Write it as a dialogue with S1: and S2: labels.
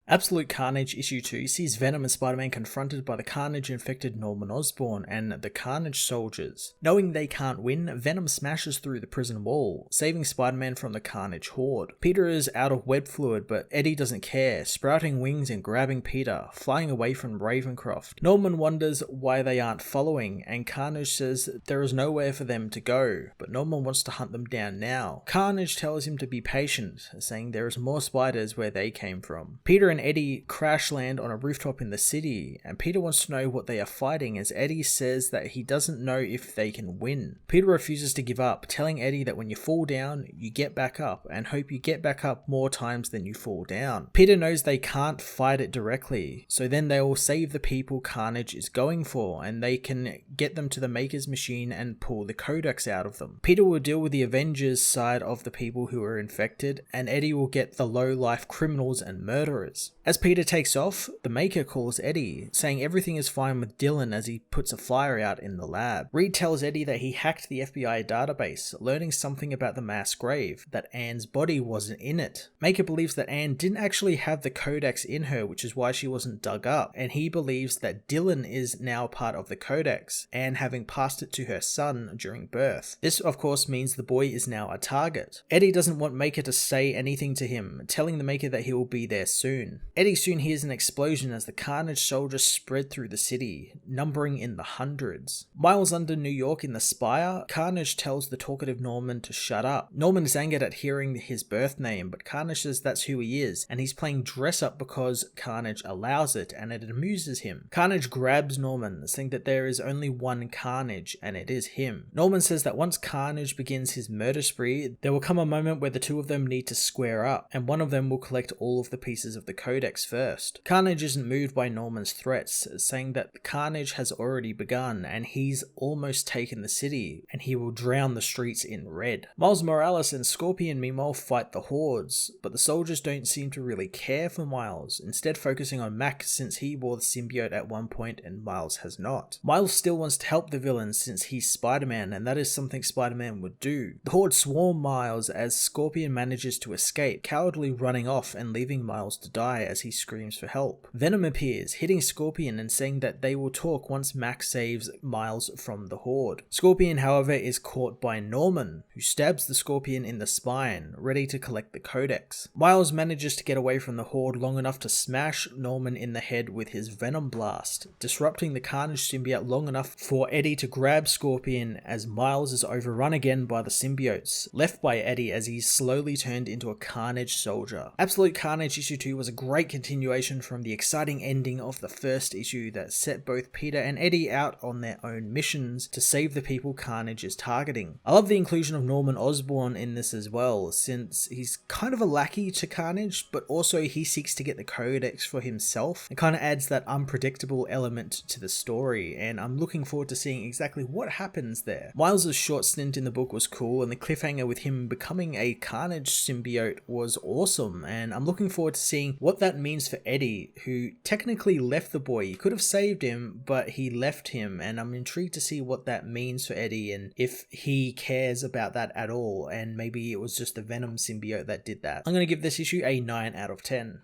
S1: Absolute Carnage issue 2 sees Venom and Spider-Man confronted by the Carnage-infected Norman Osborn and the Carnage soldiers. Knowing they can't win, Venom smashes through the prison wall, saving Spider-Man from the Carnage horde. Peter is out of web fluid, but Eddie doesn't care, sprouting wings and grabbing Peter, flying away from Ravencroft. Norman wonders why they aren't following, and Carnage says there is nowhere for them to go, but Norman wants to hunt them down now. Carnage tells him to be patient, saying there is more spiders where they came from. Peter and Eddie crash land on a rooftop in the city, and Peter wants to know what they are fighting as Eddie says that he doesn't know if they can win. Peter refuses to give up, telling Eddie that when you fall down, you get back up, and hope you get back up more times than you fall down. Peter knows they can't fight it directly, so then they will save the people Carnage is going for, and they can get them to the Maker's machine and pull the codex out of them. Peter will deal with the Avengers side of the people who are infected, and Eddie will get the low-life criminals and murderers. As Peter takes off, the Maker calls Eddie, saying everything is fine with Dylan as he puts a flyer out in the lab. Reed tells Eddie that he hacked the FBI database, learning something about the mass grave, that Anne's body wasn't in it. Maker believes that Anne didn't actually have the codex in her, which is why she wasn't dug up, and he believes that Dylan is now part of the codex, Anne having passed it to her son during birth. This of course means the boy is now a target. Eddie doesn't want Maker to say anything to him, telling the Maker that he will be there soon. Eddie soon hears an explosion as the Carnage soldiers spread through the city, numbering in the hundreds. Miles under New York in the Spire, Carnage tells the talkative Norman to shut up. Norman is angered at hearing his birth name, but Carnage says that's who he is, and he's playing dress up because Carnage allows it, and it amuses him. Carnage grabs Norman, saying that there is only one Carnage, and it is him. Norman says that once Carnage begins his murder spree, there will come a moment where the two of them need to square up, and one of them will collect all of the pieces of the codex first. Carnage isn't moved by Norman's threats, saying that Carnage has already begun and he's almost taken the city and he will drown the streets in red. Miles Morales and Scorpion meanwhile fight the hordes, but the soldiers don't seem to really care for Miles, instead focusing on Mac since he wore the symbiote at one point and Miles has not. Miles still wants to help the villains since he's Spider-Man, and that is something Spider-Man would do. The horde swarm Miles as Scorpion manages to escape, cowardly running off and leaving Miles to die as he screams for help. Venom appears, hitting Scorpion and saying that they will talk once Max saves Miles from the horde. Scorpion, however, is caught by Norman, who stabs the Scorpion in the spine, ready to collect the codex. Miles manages to get away from the horde long enough to smash Norman in the head with his Venom blast, disrupting the Carnage symbiote long enough for Eddie to grab Scorpion as Miles is overrun again by the symbiotes, left by Eddie as he's slowly turned into a Carnage soldier. Absolute Carnage issue 2 was a great continuation from the exciting ending of the first issue that set both Peter and Eddie out on their own missions to save the people Carnage is targeting. I love the inclusion of Norman Osborn in this as well, since he's kind of a lackey to Carnage, but also he seeks to get the codex for himself. It kind of adds that unpredictable element to the story, and I'm looking forward to seeing exactly what happens there. Miles' short stint in the book was cool, and the cliffhanger with him becoming a Carnage symbiote was awesome, and I'm looking forward to seeing what that means for Eddie, who technically left the boy. He could have saved him, but he left him, and I'm intrigued to see what that means for Eddie and if he cares about that at all, and maybe it was just the Venom symbiote that did that. I'm going to give this issue a 9 out of 10.